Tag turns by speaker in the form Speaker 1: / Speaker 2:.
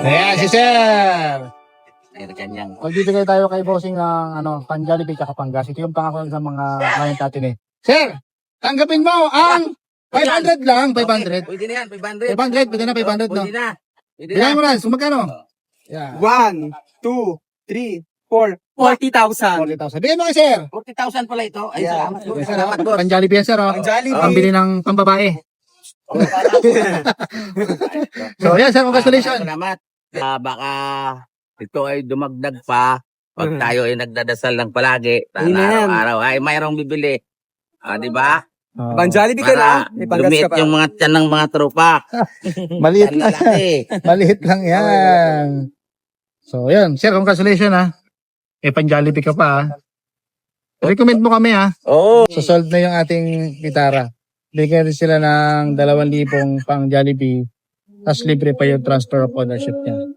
Speaker 1: Ayan, si Sir.
Speaker 2: Kanyang.
Speaker 1: Magbibigay tayo kay bossing ng pang Jollibee tsaka pang gas. Ito yung pangako sa mga client natin eh. Sir, tanggapin mo ang 500 lang, 500.
Speaker 2: Pwede na yan, 500.
Speaker 1: 500, pwede na 500 no?
Speaker 2: Pwede na. Pwede
Speaker 1: Bigay
Speaker 2: na.
Speaker 1: mo na, magkano? Yeah.
Speaker 3: 1, 2, 3, 4, 40,000.
Speaker 1: 40,000. Bigay mo kay Sir.
Speaker 2: 40,000 pala ito. Ay,
Speaker 3: Yeah.
Speaker 2: salamat.
Speaker 1: Yes,
Speaker 2: Salamat, boss.
Speaker 1: Pang Jollibee yan, Sir. Oh.
Speaker 3: Pang Jollibee.
Speaker 1: Pambili ng pambabae. So, yan, Sir, congratulations.
Speaker 2: Salamat. Baka ito ay dumagdag pa pag tayo ay nagdadasal ng palagi.
Speaker 3: Amen.
Speaker 2: Araw-araw ay mayroong bibili. Di ba?
Speaker 1: Oh.
Speaker 3: Pang Jollibee ka na?
Speaker 2: Para
Speaker 3: May panggas
Speaker 2: dumit
Speaker 3: ka pa.
Speaker 2: yung mga tiyan ng mga tropa.
Speaker 1: Maliit
Speaker 2: Yan
Speaker 1: lang.
Speaker 2: lalaki.
Speaker 1: Maliit lang yan. So, yan. Sir, congratulations, ha. Pang Jollibee ka pa, ha. Recommend mo kami, ha.
Speaker 2: Oo.
Speaker 1: So, solve na yung ating gitara. Bigyan rin sila ng 2,000 pang Jollibee. Tapos libre pa yung transfer of ownership niya.